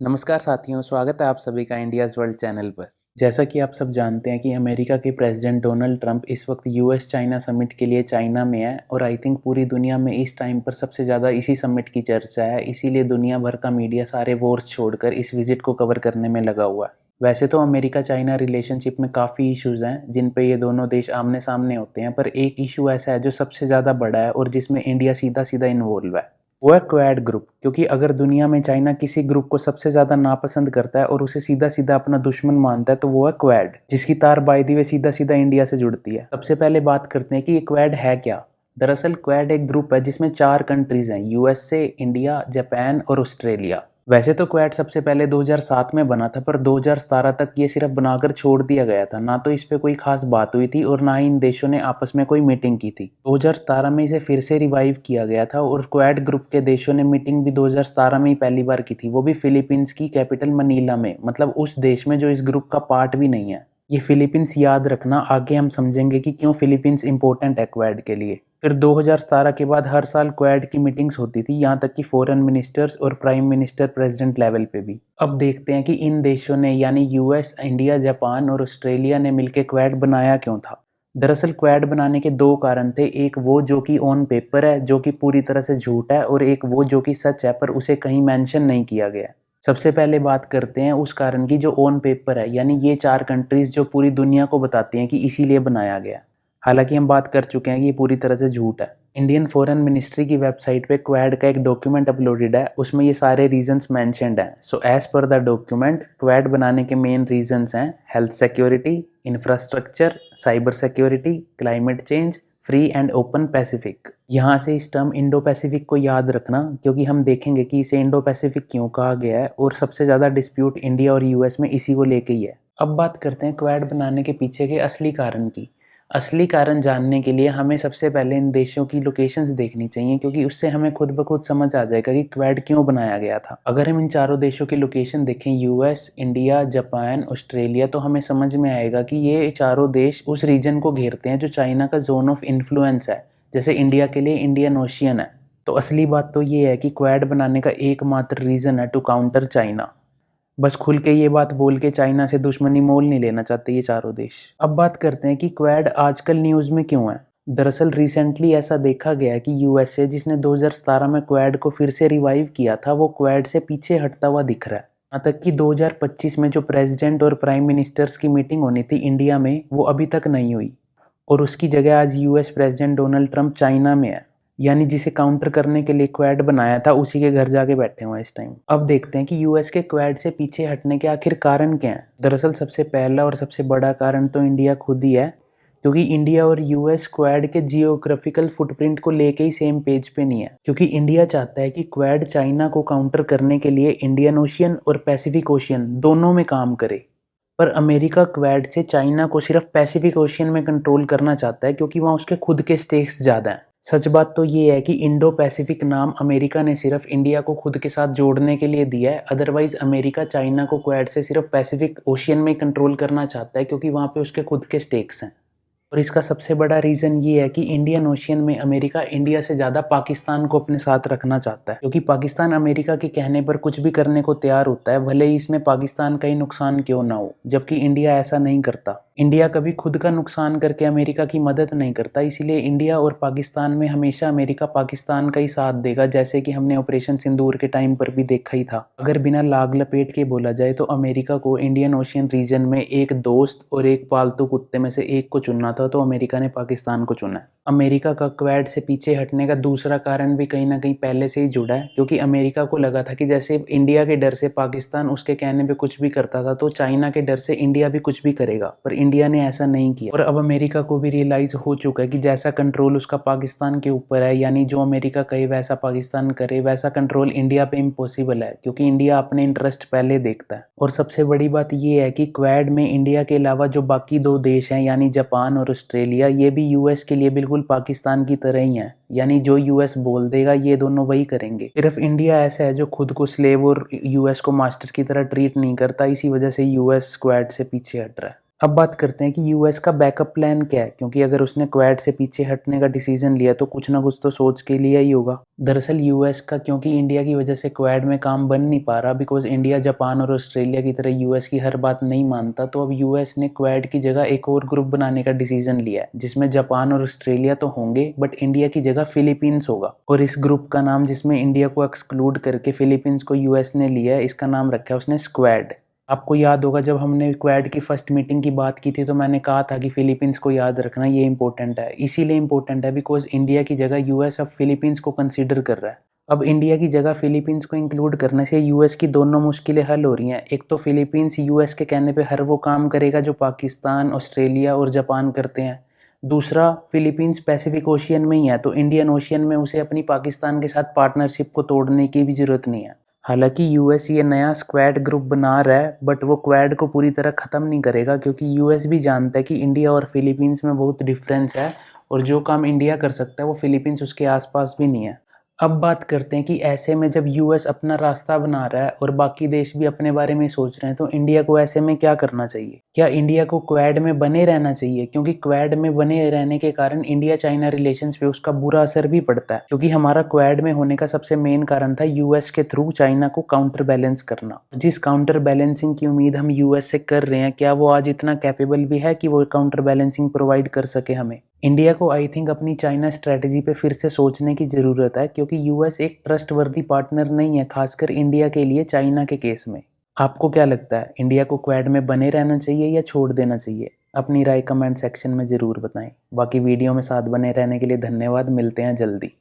नमस्कार साथियों, स्वागत है आप सभी का इंडियाज़ वर्ल्ड चैनल पर। जैसा कि आप सब जानते हैं कि अमेरिका के प्रेसिडेंट डोनाल्ड ट्रंप इस वक्त यूएस चाइना समिट के लिए चाइना में है और आई थिंक पूरी दुनिया में इस टाइम पर सबसे ज़्यादा इसी समिट की चर्चा है। इसीलिए दुनिया भर का मीडिया सारे वॉर्स छोड़कर इस विजिट को कवर करने में लगा हुआ है। वैसे तो अमेरिका चाइना रिलेशनशिप में काफ़ी इश्यूज़ हैं जिन पे ये दोनों देश आमने सामने होते हैं, पर एक इशू ऐसा है जो सबसे ज़्यादा बड़ा है और जिसमें इंडिया सीधा सीधा इन्वॉल्व है, वो है क्वाड ग्रुप। क्योंकि अगर दुनिया में चाइना किसी ग्रुप को सबसे ज़्यादा नापसंद करता है और उसे सीधा सीधा अपना दुश्मन मानता है तो वो है क्वाड, जिसकी तार बाय द वे सीधा सीधा इंडिया से जुड़ती है। सबसे पहले बात करते हैं कि ये क्वाड है क्या। दरअसल क्वाड एक ग्रुप है जिसमें 4 कंट्रीज हैं, यूएसए, इंडिया, जापान और ऑस्ट्रेलिया। वैसे तो क्वाड सबसे पहले 2007 में बना था, पर 2017 तक ये सिर्फ बनाकर छोड़ दिया गया था। ना तो इस पे कोई खास बात हुई थी और ना ही इन देशों ने आपस में कोई मीटिंग की थी। 2017 में इसे फिर से रिवाइव किया गया था और क्वाड ग्रुप के देशों ने मीटिंग भी 2017 में ही पहली बार की थी, वो भी फिलीपींस की कैपिटल मनीला में, मतलब उस देश में जो इस ग्रुप का पार्ट भी नहीं है। ये फिलीपींस याद रखना, आगे हम समझेंगे कि क्यों फिलीपींस इंपॉर्टेंट है क्वाड के लिए। फिर 2017 के बाद हर साल क्वाड की मीटिंग्स होती थी, यहाँ तक कि फॉरेन मिनिस्टर्स और प्राइम मिनिस्टर प्रेसिडेंट लेवल पे भी। अब देखते हैं कि इन देशों ने यानी यूएस, इंडिया, जापान और ऑस्ट्रेलिया ने मिलकर क्वाड बनाया क्यों था। दरअसल क्वाड बनाने के 2 कारण थे, एक वो जो कि ऑन पेपर है, जो कि पूरी तरह से झूठ है, और एक वो जो कि सच है पर उसे कहीं मेंशन नहीं किया गया। सबसे पहले बात करते हैं उस कारण की जो ऑन पेपर है, यानी ये 4 कंट्रीज जो पूरी दुनिया को बताती हैं कि इसीलिए बनाया गया। हालांकि हम बात कर चुके हैं कि ये पूरी तरह से झूठ है। इंडियन फॉरेन मिनिस्ट्री की वेबसाइट पे क्वाड का एक डॉक्यूमेंट अपलोडेड है, उसमें ये सारे रीजंस मेंशन्ड हैं। So as per the document, quad बनाने के मेन रीजंस हैं health security, infrastructure, cyber security, climate change, free and open Pacific. यहाँ से इस टर्म इंडो पैसिफिक को याद रखना, क्योंकि हम देखेंगे कि इसे इंडो पैसिफिक क्यों कहा गया है और सबसे ज़्यादा डिस्प्यूट इंडिया और यूएस में इसी को लेके ही है। अब बात करते हैं क्वाड बनाने के पीछे के असली कारण की। असली कारण जानने के लिए हमें सबसे पहले इन देशों की लोकेशंस देखनी चाहिए, क्योंकि उससे हमें खुद ब खुद समझ आ जाएगा कि क्वाड क्यों बनाया गया था। अगर हम इन चारों देशों की लोकेशन देखें, यूएस, इंडिया, जापान, ऑस्ट्रेलिया, तो हमें समझ में आएगा कि ये चारों देश उस रीजन को घेरते हैं जो चाइना का जोन ऑफ इन्फ्लुएंस है। जैसे इंडिया के लिए इंडियन ओशियन है। तो असली बात तो ये है कि क्वाड बनाने का एकमात्र रीज़न है टू काउंटर चाइना। बस खुल के ये बात बोल के चाइना से दुश्मनी मोल नहीं लेना चाहते ये चारों देश। अब बात करते हैं कि क्वाड आजकल न्यूज़ में क्यों है। दरअसल रिसेंटली ऐसा देखा गया कि यूएसए, जिसने 2017 में क्वाड को फिर से रिवाइव किया था, वो क्वाड से पीछे हटता हुआ दिख रहा है। यहाँ तक कि 2025 में जो प्रेसिडेंट और प्राइम मिनिस्टर्स की मीटिंग होनी थी इंडिया में, वो अभी तक नहीं हुई और उसकी जगह आज US president Donald Trump China में है। यानी जिसे काउंटर करने के लिए क्वाड बनाया था उसी के घर जाके बैठे हुए हैं इस टाइम। अब देखते हैं कि यूएस के क्वाड से पीछे हटने के आखिर कारण क्या हैं। दरअसल सबसे पहला और सबसे बड़ा कारण तो इंडिया खुद ही है, क्योंकि इंडिया और यूएस क्वाड के जियोग्राफिकल फुटप्रिंट को लेके ही सेम पेज पे नहीं है। क्योंकि इंडिया चाहता है कि क्वाड चाइना को काउंटर करने के लिए इंडियन ओशियन और पैसिफिक ओशियन दोनों में काम करे, पर अमेरिका क्वाड से चाइना को सिर्फ पैसिफिक ओशियन में कंट्रोल करना चाहता है, क्योंकि वहाँ उसके खुद के स्टेक्स ज़्यादा हैं। सच बात तो ये है कि इंडो पैसिफिक नाम अमेरिका ने सिर्फ इंडिया को खुद के साथ जोड़ने के लिए दिया है। अदरवाइज अमेरिका चाइना को क्वाड से सिर्फ पैसिफिक ओशियन में कंट्रोल करना चाहता है, क्योंकि वहाँ पे उसके खुद के स्टेक्स हैं। और इसका सबसे बड़ा रीज़न ये है कि इंडियन ओशियन में अमेरिका इंडिया से ज़्यादा पाकिस्तान को अपने साथ रखना चाहता है, क्योंकि पाकिस्तान अमेरिका के कहने पर कुछ भी करने को तैयार होता है, भले ही इसमें पाकिस्तान का ही नुकसान क्यों ना हो, जबकि इंडिया ऐसा नहीं करता। इंडिया कभी खुद का नुकसान करके अमेरिका की मदद नहीं करता, इसीलिए इंडिया और पाकिस्तान में हमेशा अमेरिका पाकिस्तान का ही साथ देगा, जैसे कि हमने ऑपरेशन सिंदूर के टाइम पर भी देखा ही था। अगर बिना लाग लपेट के बोला जाए तो अमेरिका को इंडियन ओशियन रीजन में एक दोस्त और एक पालतू कुत्ते में से एक को चुनना था, तो अमेरिका ने पाकिस्तान को चुना है। अमेरिका का क्वाड से पीछे हटने का दूसरा कारण भी कहीं ना कहीं पहले से ही जुड़ा है, क्योंकि अमेरिका को लगा था कि जैसे इंडिया के डर से पाकिस्तान उसके कहने पे कुछ भी करता था, तो चाइना के डर से इंडिया भी कुछ भी करेगा, पर इंडिया ने ऐसा नहीं किया। और अब अमेरिका को भी रियलाइज हो चुका है कि जैसा कंट्रोल उसका पाकिस्तान के ऊपर है, यानी जो अमेरिका कहे वैसा पाकिस्तान करे, वैसा कंट्रोल इंडिया पे इम्पॉसिबल है, क्योंकि इंडिया अपने इंटरेस्ट पहले देखता है। और सबसे बड़ी बात ये है कि क्वाड में इंडिया के अलावा जो बाकी 2 देश हैं, यानी जापान और ऑस्ट्रेलिया, ये भी यूएस के लिए बिल्कुल पाकिस्तान की तरह ही है। यानी जो यूएस बोल देगा ये दोनों वही करेंगे। सिर्फ इंडिया ऐसा है जो खुद को स्लेव और यूएस को मास्टर की तरह ट्रीट नहीं करता, इसी वजह से यूएस क्वाड से पीछे हट रहा है। अब बात करते हैं कि यूएस का बैकअप प्लान क्या है, क्योंकि अगर उसने क्वाड से पीछे हटने का डिसीजन लिया तो कुछ ना कुछ तो सोच के लिया ही होगा। दरअसल यूएस का क्योंकि इंडिया की वजह से क्वाड में काम बन नहीं पा रहा, बिकॉज इंडिया जापान और ऑस्ट्रेलिया की तरह यूएस की हर बात नहीं मानता, तो अब यूएस ने क्वाड की जगह एक और ग्रुप बनाने का डिसीजन लिया है, जिसमें जापान और ऑस्ट्रेलिया तो होंगे बट इंडिया की जगह फिलीपींस होगा। और इस ग्रुप का नाम, जिसमें इंडिया को एक्सक्लूड करके फिलीपींस को यूएस ने लिया है, इसका नाम रखा है उसने स्क्वाड। आपको याद होगा जब हमने क्वाड की फर्स्ट मीटिंग की बात की थी तो मैंने कहा था कि फिलीपींस को याद रखना ये इंपॉर्टेंट है। इसीलिए इंपॉर्टेंट है बिकॉज इंडिया की जगह यूएस अब फिलीपींस को कंसीडर कर रहा है। अब इंडिया की जगह फिलीपींस को इंक्लूड करने से यूएस की दोनों मुश्किलें हल हो रही हैं। एक तो फिलीपींस यूएस के कहने पे हर वो काम करेगा जो पाकिस्तान, ऑस्ट्रेलिया और जापान करते हैं। दूसरा, फिलीपींस पैसिफिक ओशियन में ही है तो इंडियन ओशियन में उसे अपनी पाकिस्तान के साथ पार्टनरशिप को तोड़ने की भी जरूरत नहीं है। हालांकि यूएस ये नया स्क्वाड ग्रुप बना रहा है बट वो क्वाड को पूरी तरह ख़त्म नहीं करेगा, क्योंकि यूएस भी जानता है कि इंडिया और फिलीपींस में बहुत डिफरेंस है और जो काम इंडिया कर सकता है वो फिलीपींस उसके आसपास भी नहीं है। अब बात करते हैं कि ऐसे में जब यूएस अपना रास्ता बना रहा है और बाकी देश भी अपने बारे में सोच रहे हैं तो इंडिया को ऐसे में क्या करना चाहिए। क्या इंडिया को क्वाड में बने रहना चाहिए, क्योंकि क्वाड में बने रहने के कारण इंडिया चाइना रिलेशंस पे उसका बुरा असर भी पड़ता है, क्योंकि हमारा क्वाड में होने का सबसे मेन कारण था यूएस के थ्रू चाइना को काउंटर बैलेंस करना। जिस काउंटर बैलेंसिंग की उम्मीद हम यूएस से कर रहे हैं, क्या वो आज इतना कैपेबल भी है कि वो काउंटर बैलेंसिंग प्रोवाइड कर सके हमें। इंडिया को आई थिंक अपनी चाइना स्ट्रेटजी पे फिर से सोचने की ज़रूरत है, क्योंकि यूएस एक ट्रस्टवर्दी पार्टनर नहीं है, खासकर इंडिया के लिए चाइना के केस में। आपको क्या लगता है, इंडिया को क्वाड में बने रहना चाहिए या छोड़ देना चाहिए? अपनी राय कमेंट सेक्शन में ज़रूर बताएं। बाकी वीडियो में साथ बने रहने के लिए धन्यवाद। मिलते हैं जल्दी।